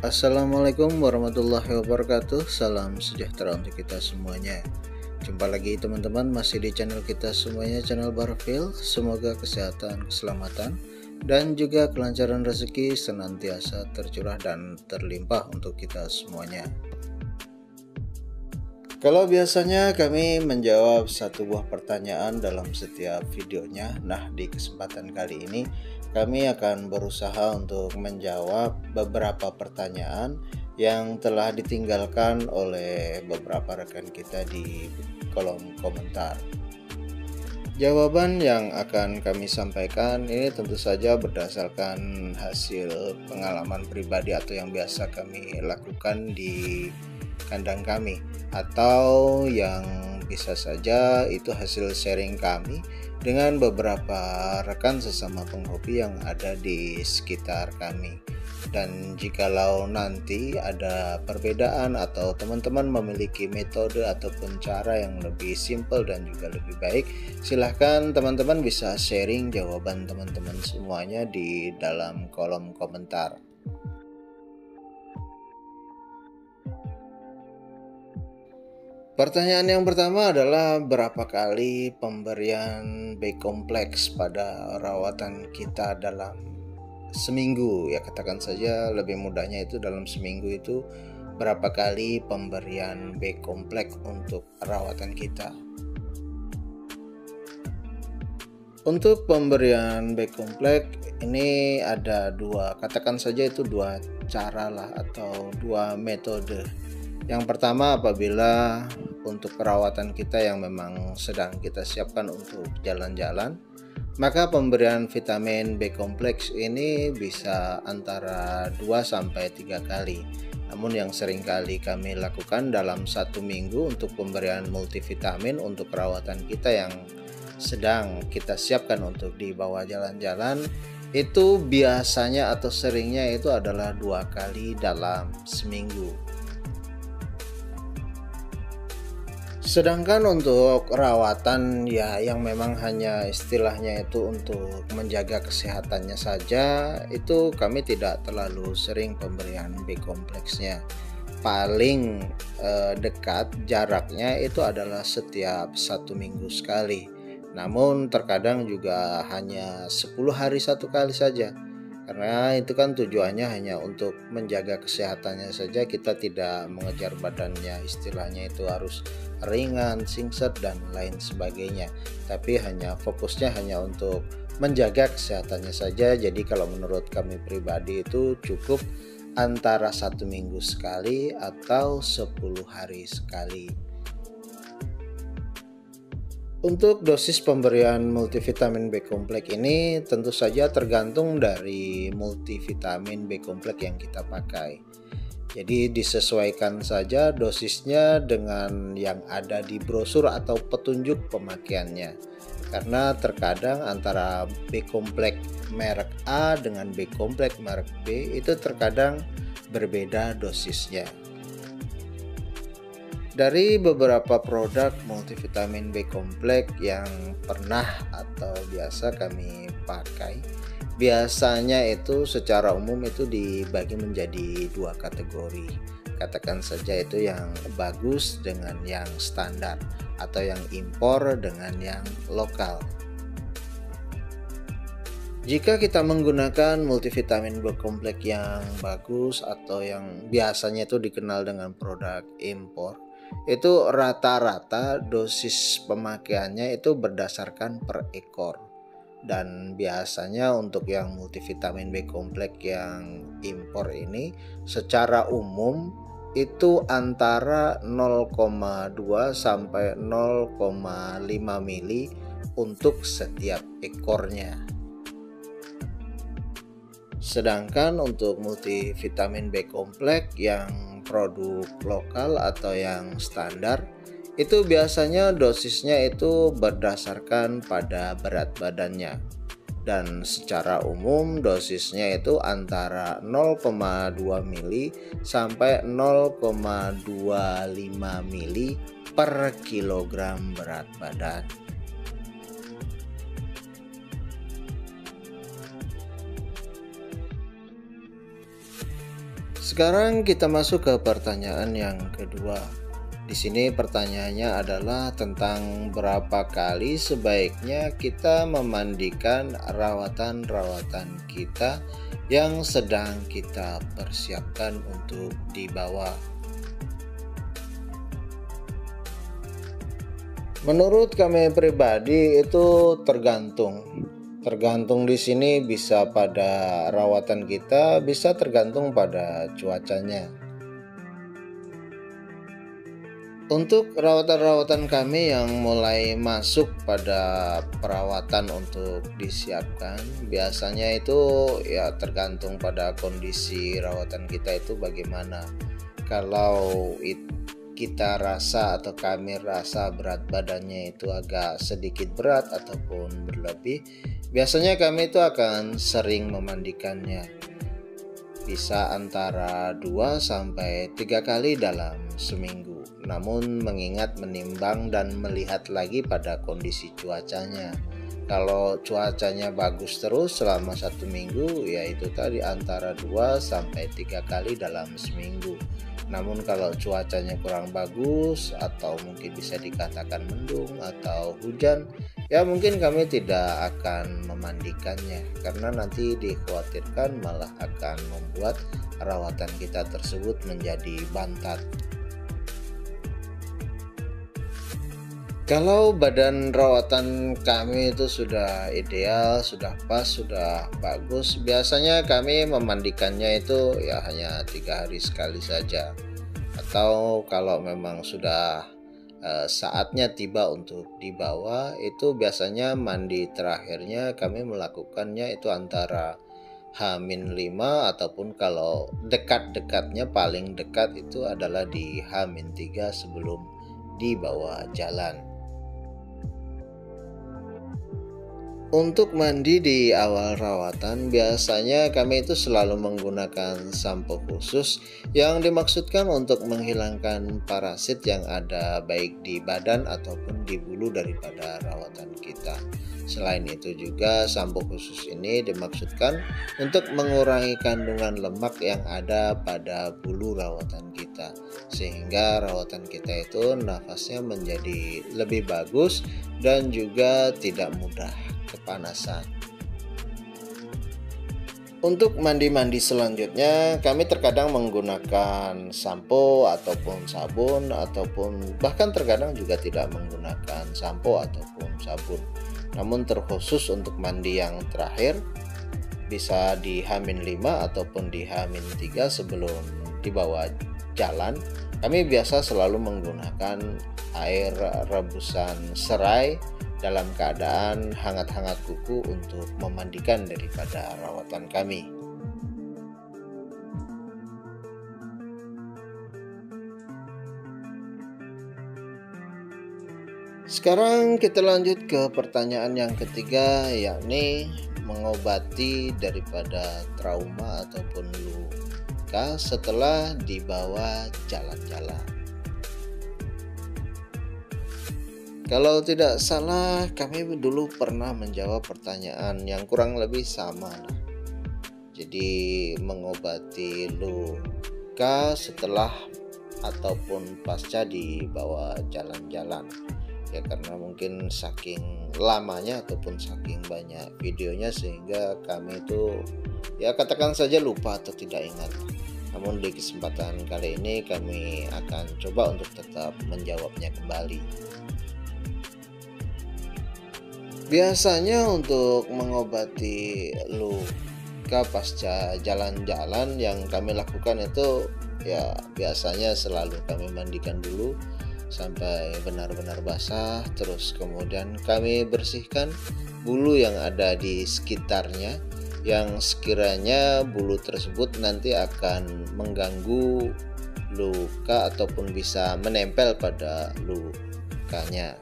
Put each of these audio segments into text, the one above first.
Assalamualaikum warahmatullahi wabarakatuh. Salam sejahtera untuk kita semuanya. Jumpa lagi teman-teman, masih di channel kita semuanya, channel Barfil. Semoga kesehatan, keselamatan, dan juga kelancaran rezeki senantiasa tercurah dan terlimpah untuk kita semuanya. Kalau biasanya kami menjawab satu buah pertanyaan dalam setiap videonya. Nah, di kesempatan kali ini kami akan berusaha untuk menjawab beberapa pertanyaan yang telah ditinggalkan oleh beberapa rekan kita di kolom komentar. Jawaban yang akan kami sampaikan ini tentu saja berdasarkan hasil pengalaman pribadi atau yang biasa kami lakukan di kandang kami, atau yang bisa saja itu hasil sharing kami dengan beberapa rekan sesama penghobi yang ada di sekitar kami. Dan jikalau nanti ada perbedaan atau teman-teman memiliki metode ataupun cara yang lebih simpel dan juga lebih baik, silahkan teman-teman bisa sharing jawaban teman-teman semuanya di dalam kolom komentar. Pertanyaan yang pertama adalah berapa kali pemberian B kompleks pada rawatan kita dalam seminggu, ya katakan saja lebih mudahnya itu dalam seminggu itu berapa kali pemberian B kompleks untuk rawatan kita. Untuk pemberian B kompleks ini ada dua, katakan saja itu dua cara lah atau dua metode. Yang pertama, apabila untuk perawatan kita yang memang sedang kita siapkan untuk jalan-jalan, maka pemberian vitamin B kompleks ini bisa antara 2-3 kali. Namun yang sering kali kami lakukan dalam satu minggu untuk pemberian multivitamin untuk perawatan kita yang sedang kita siapkan untuk dibawa jalan-jalan, itu biasanya atau seringnya itu adalah 2 kali dalam seminggu. Sedangkan untuk rawatan ya yang memang hanya istilahnya itu untuk menjaga kesehatannya saja, itu kami tidak terlalu sering pemberian B kompleksnya. Paling dekat jaraknya itu adalah setiap 1 minggu sekali. Namun terkadang juga hanya 10 hari 1 kali saja. Karena itu kan tujuannya hanya untuk menjaga kesehatannya saja, kita tidak mengejar badannya istilahnya itu harus ringan, singset dan lain sebagainya. Tapi fokusnya hanya untuk menjaga kesehatannya saja. Jadi kalau menurut kami pribadi itu cukup antara 1 minggu sekali atau 10 hari sekali. Untuk dosis pemberian multivitamin B kompleks ini tentu saja tergantung dari multivitamin B kompleks yang kita pakai. Jadi disesuaikan saja dosisnya dengan yang ada di brosur atau petunjuk pemakaiannya. Karena terkadang antara B kompleks merek A dengan B kompleks merek B itu terkadang berbeda dosisnya. Dari beberapa produk multivitamin B kompleks yang pernah atau biasa kami pakai, biasanya itu secara umum itu dibagi menjadi 2 kategori. Katakan saja itu yang bagus dengan yang standar, atau yang impor dengan yang lokal. Jika kita menggunakan multivitamin B kompleks yang bagus atau yang biasanya itu dikenal dengan produk impor, itu rata-rata dosis pemakaiannya itu berdasarkan per ekor. Dan biasanya untuk yang multivitamin B kompleks yang impor ini secara umum itu antara 0,2 sampai 0,5 mili untuk setiap ekornya. Sedangkan untuk multivitamin B kompleks yang produk lokal atau yang standar itu biasanya dosisnya itu berdasarkan pada berat badannya, dan secara umum dosisnya itu antara 0,2 mili sampai 0,25 mili per kilogram berat badan. Sekarang kita masuk ke pertanyaan yang kedua. Di sini pertanyaannya adalah tentang berapa kali sebaiknya kita memandikan rawatan-rawatan kita yang sedang kita persiapkan untuk dibawa. Menurut kami pribadi itu tergantung. Tergantung di sini bisa pada rawatan kita, bisa tergantung pada cuacanya. Untuk rawatan-rawatan kami yang mulai masuk pada perawatan untuk disiapkan, biasanya itu ya tergantung pada kondisi rawatan kita itu bagaimana. Kalau kita rasa atau kami rasa berat badannya itu agak sedikit berat ataupun berlebih, biasanya kami itu akan sering memandikannya. Bisa antara 2-3 kali dalam seminggu. Namun mengingat, menimbang dan melihat lagi pada kondisi cuacanya. Kalau cuacanya bagus terus selama 1 minggu, yaitu tadi antara 2-3 kali dalam seminggu. Namun kalau cuacanya kurang bagus atau mungkin bisa dikatakan mendung atau hujan, ya mungkin kami tidak akan memandikannya karena nanti dikhawatirkan malah akan membuat rawatan kita tersebut menjadi bantat. Kalau badan rawatan kami itu sudah ideal, sudah pas, sudah bagus, biasanya kami memandikannya itu ya hanya 3 hari sekali saja. Atau kalau memang sudah saatnya tiba untuk dibawa, itu biasanya mandi terakhirnya kami melakukannya itu antara H-5 ataupun kalau dekat-dekatnya paling dekat itu adalah di H-3 sebelum dibawa jalan. Untuk mandi di awal rawatan, biasanya kami itu selalu menggunakan sampo khusus yang dimaksudkan untuk menghilangkan parasit yang ada baik di badan ataupun di bulu daripada rawatan kita. Selain itu juga sampo khusus ini dimaksudkan untuk mengurangi kandungan lemak yang ada pada bulu rawatan kita, sehingga rawatan kita itu nafasnya menjadi lebih bagus dan juga tidak mudah kepanasan. Untuk mandi-mandi selanjutnya, kami terkadang menggunakan sampo ataupun sabun, ataupun bahkan terkadang juga tidak menggunakan sampo ataupun sabun. Namun terkhusus untuk mandi yang terakhir, bisa di H-5 ataupun di H-3 sebelum dibawa jalan, kami biasa selalu menggunakan air rebusan serai dalam keadaan hangat-hangat kuku untuk memandikan daripada rawatan kami. Sekarang kita lanjut ke pertanyaan yang ketiga, yakni mengobati daripada trauma ataupun luka setelah dibawa jalan-jalan. Kalau tidak salah, kami dulu pernah menjawab pertanyaan yang kurang lebih sama. Jadi mengobati luka setelah ataupun pasca dibawa jalan-jalan. Ya karena mungkin saking lamanya ataupun saking banyak videonya sehingga kami itu ya katakan saja lupa atau tidak ingat. Namun di kesempatan kali ini kami akan coba untuk tetap menjawabnya kembali. Biasanya untuk mengobati luka pasca jalan-jalan yang kami lakukan itu ya biasanya selalu kami mandikan dulu sampai benar-benar basah, terus kemudian kami bersihkan bulu yang ada di sekitarnya yang sekiranya bulu tersebut nanti akan mengganggu luka ataupun bisa menempel pada lukanya.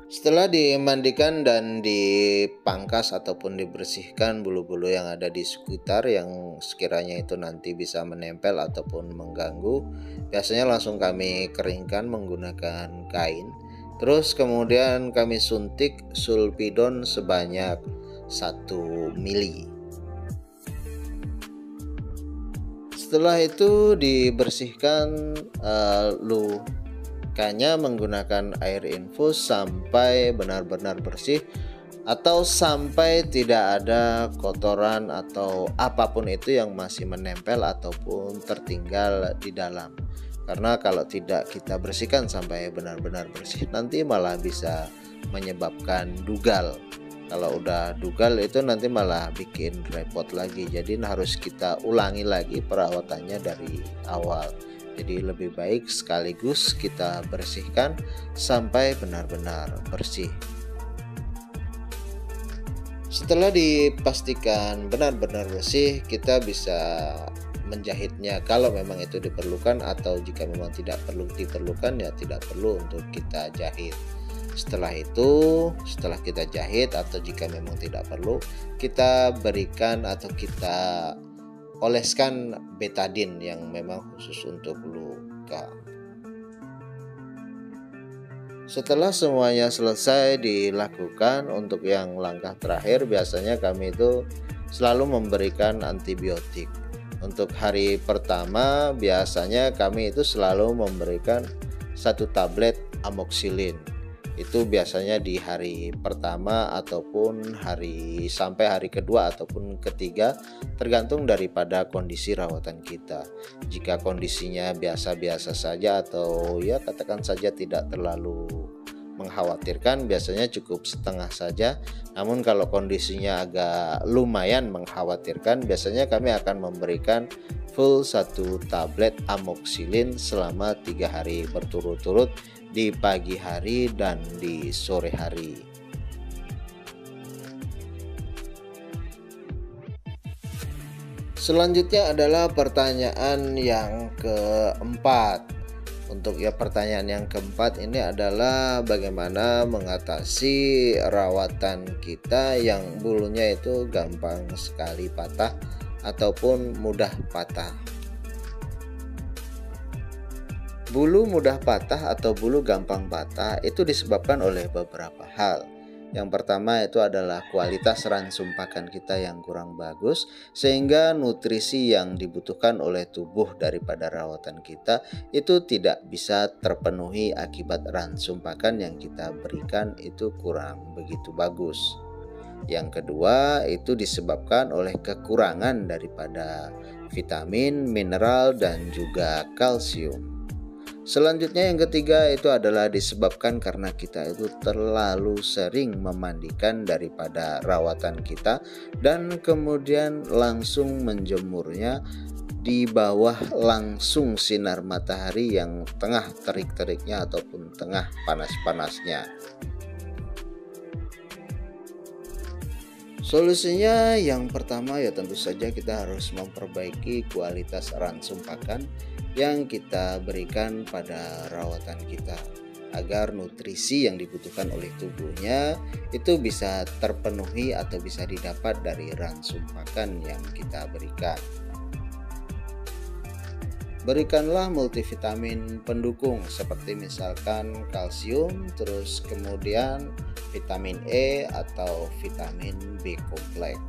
Setelah dimandikan dan dipangkas ataupun dibersihkan bulu-bulu yang ada di sekitar yang sekiranya itu nanti bisa menempel ataupun mengganggu, biasanya langsung kami keringkan menggunakan kain. Terus kemudian kami suntik sulpidon sebanyak 1 mili. Setelah itu dibersihkan lukanya menggunakan air infus sampai benar-benar bersih atau sampai tidak ada kotoran atau apapun itu yang masih menempel ataupun tertinggal di dalam. Karena kalau tidak kita bersihkan sampai benar-benar bersih, nanti malah bisa menyebabkan dugal. Kalau udah dugal itu nanti malah bikin repot lagi. Jadi harus kita ulangi lagi perawatannya dari awal. Jadi lebih baik sekaligus kita bersihkan sampai benar-benar bersih. Setelah dipastikan benar-benar bersih, kita bisa menjahitnya kalau memang itu diperlukan, atau jika memang tidak perlu diperlukan ya tidak perlu untuk kita jahit. Setelah itu, setelah kita jahit atau jika memang tidak perlu, kita berikan atau kita oleskan betadine yang memang khusus untuk luka. Setelah semuanya selesai dilakukan, untuk yang langkah terakhir biasanya kami itu selalu memberikan antibiotik. Untuk hari pertama biasanya kami itu selalu memberikan 1 tablet amoxicillin. Itu biasanya di hari pertama ataupun sampai hari kedua ataupun ketiga, tergantung daripada kondisi rawatan kita. Jika kondisinya biasa-biasa saja atau ya katakan saja tidak terlalu mengkhawatirkan, biasanya cukup setengah saja. Namun kalau kondisinya agak lumayan mengkhawatirkan, biasanya kami akan memberikan full 1 tablet amoxicillin selama 3 hari berturut-turut, di pagi hari dan di sore hari. Selanjutnya adalah pertanyaan yang keempat. Untuk pertanyaan yang keempat ini adalah bagaimana mengatasi rawatan kita yang bulunya itu gampang sekali patah ataupun mudah patah. Bulu mudah patah atau bulu gampang patah itu disebabkan oleh beberapa hal. Yang pertama itu adalah kualitas ransum pakan kita yang kurang bagus, sehingga nutrisi yang dibutuhkan oleh tubuh daripada rawatan kita itu tidak bisa terpenuhi akibat ransum pakan yang kita berikan itu kurang begitu bagus. Yang kedua itu disebabkan oleh kekurangan daripada vitamin, mineral, dan juga kalsium. Selanjutnya yang ketiga itu adalah disebabkan karena kita itu terlalu sering memandikan daripada rawatan kita dan kemudian langsung menjemurnya di bawah langsung sinar matahari yang tengah terik-teriknya ataupun tengah panas-panasnya. Solusinya yang pertama ya tentu saja kita harus memperbaiki kualitas ransum pakan yang kita berikan pada rawatan kita, agar nutrisi yang dibutuhkan oleh tubuhnya itu bisa terpenuhi atau bisa didapat dari ransum pakan yang kita berikan. Berikanlah multivitamin pendukung seperti misalkan kalsium, terus kemudian vitamin E atau vitamin B kompleks.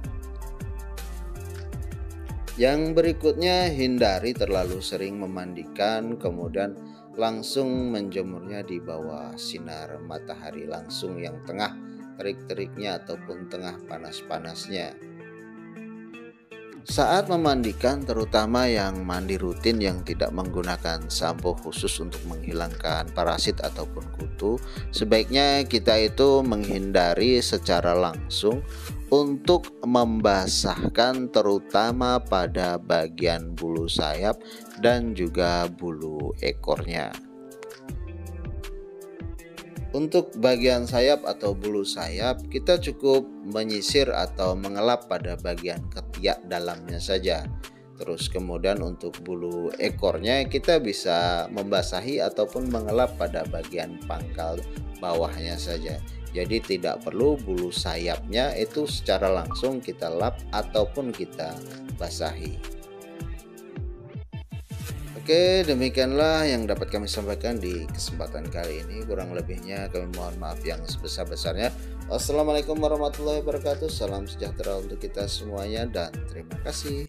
Yang berikutnya, hindari terlalu sering memandikan kemudian langsung menjemurnya di bawah sinar matahari langsung yang tengah terik-teriknya ataupun tengah panas-panasnya. Saat memandikan, terutama yang mandi rutin yang tidak menggunakan sampo khusus untuk menghilangkan parasit ataupun kutu, sebaiknya kita itu menghindari secara langsung untuk membasahkan terutama pada bagian bulu sayap dan juga bulu ekornya. Untuk bagian sayap atau bulu sayap, kita cukup menyisir atau mengelap pada bagian ketiak dalamnya saja. Terus kemudian untuk bulu ekornya kita bisa membasahi ataupun mengelap pada bagian pangkal bawahnya saja. Jadi tidak perlu bulu sayapnya itu secara langsung kita lap ataupun kita basahi. Oke, demikianlah yang dapat kami sampaikan di kesempatan kali ini. Kurang lebihnya kami mohon maaf yang sebesar-besarnya. Wassalamualaikum warahmatullahi wabarakatuh. Salam sejahtera untuk kita semuanya dan terima kasih.